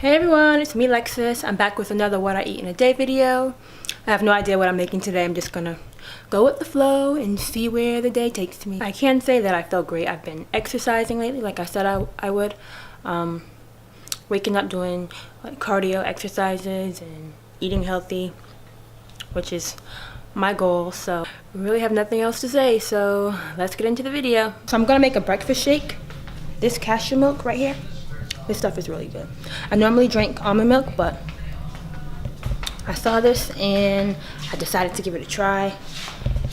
Hey everyone, it's me Lexus. I'm back with another what I eat in a day video. I have no idea what I'm making today. I'm just gonna go with the flow and see where the day takes me. I can say that I feel great. I've been exercising lately like I said I would. Waking up doing like cardio exercises and eating healthy, which is my goal. So I really have nothing else to say, so let's get into the video. So I'm gonna make a breakfast shake. This cashew milk right here, this stuff is really good. I normally drink almond milk, but I saw this and I decided to give it a try,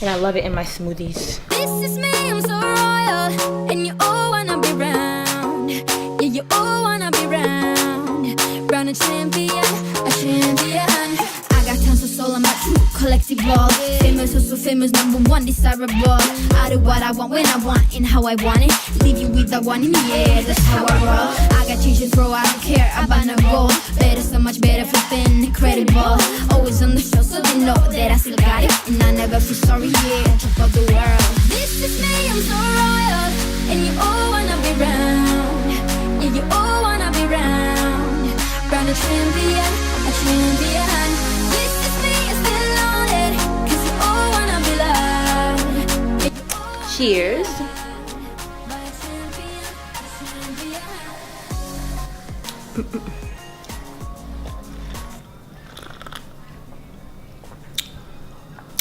and I love it in my smoothies. This is me, I'm so royal, and you all wanna be round. Yeah, you all wanna be round. Round a champion, a champion. I got tons of soul, I'm a true collectible. Famous, also famous, #1 desirable. I do what I want, when I want, and how I want it. Leave you with the one in the air, that's how I roll. I got change to throw, I don't care about no goal. Better, so much better, flipping incredible. Always on the show, so they know that I still got it. And I never feel sorry, yeah, top of the world. This is me, I'm so royal, and you all wanna be round. Yeah, you all wanna be round. Round a champion, a champion. This is me, I'm still loaded, 'cause you all wanna be loved. Yeah, Cheers.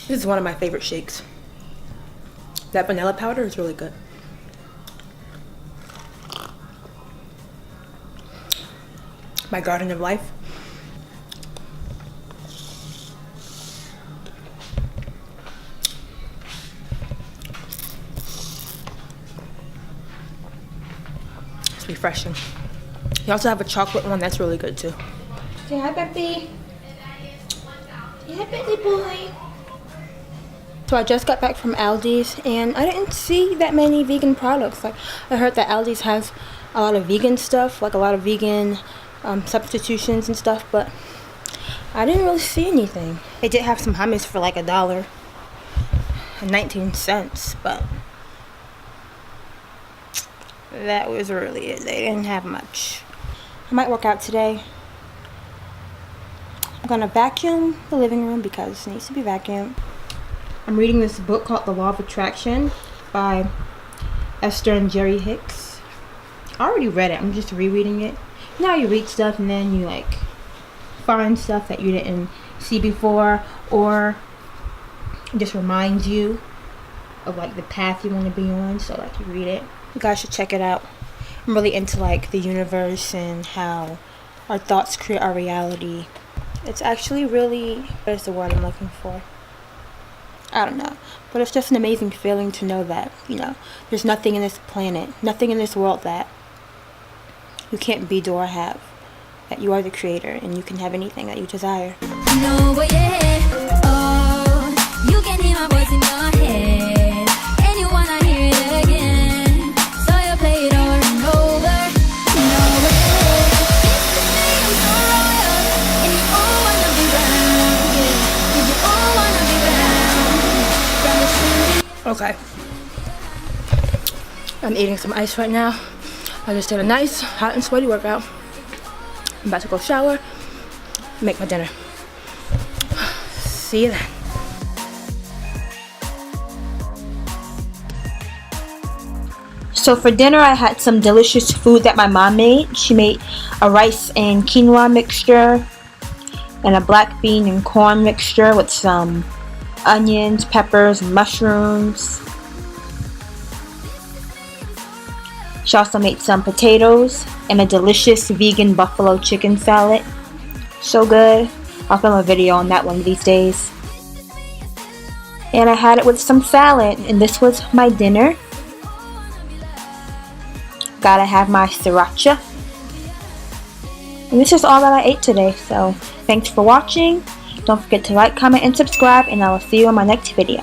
This is one of my favorite shakes. That vanilla powder is really good. My garden of life. It's refreshing. You also have a chocolate one that's really good too. Say hi, Peppy. Say hi, Peppy boy. So I just got back from Aldi's and I didn't see that many vegan products. Like, I heard that Aldi's has a lot of vegan stuff, like a lot of vegan substitutions and stuff, but I didn't really see anything. They did have some hummus for like $1.19, but that was really it. They didn't have much. I might work out today. I'm gonna vacuum the living room because it needs to be vacuumed. I'm reading this book called The Law of Attraction by Esther and Jerry Hicks. I already read it. I'm just rereading it. You know how you read stuff and then you like find stuff that you didn't see before, or it just reminds you of like the path you want to be on, so like you read it. You guys should check it out. I'm really into like the universe and how our thoughts create our reality. It's actually really, what is the word I'm looking for? I don't know, but it's just an amazing feeling to know that, you know, there's nothing in this planet, nothing in this world that you can't be, do, or have. That you are the creator and you can have anything that you desire. no way, yeah. Oh, you can hear my voice in your head, and you wanna hear it again, so you play it over and over. No way, this is me, I'm so royal, and you all wanna be round. Yeah, you all wanna be round. Round the champion. Okay. I'm eating some ice right now. I just did a nice, hot and sweaty workout. I'm about to go shower, make my dinner. See you then. So for dinner, I had some delicious food that my mom made. She made a rice and quinoa mixture and a black bean and corn mixture with some onions, peppers, mushrooms. She also made some potatoes and a delicious vegan buffalo chicken salad. So good. I'll film a video on that one of these days. And I had it with some salad, and this was my dinner. Gotta have my sriracha. And this is all that I ate today, so thanks for watching. Don't forget to like, comment, and subscribe, and I will see you in my next video.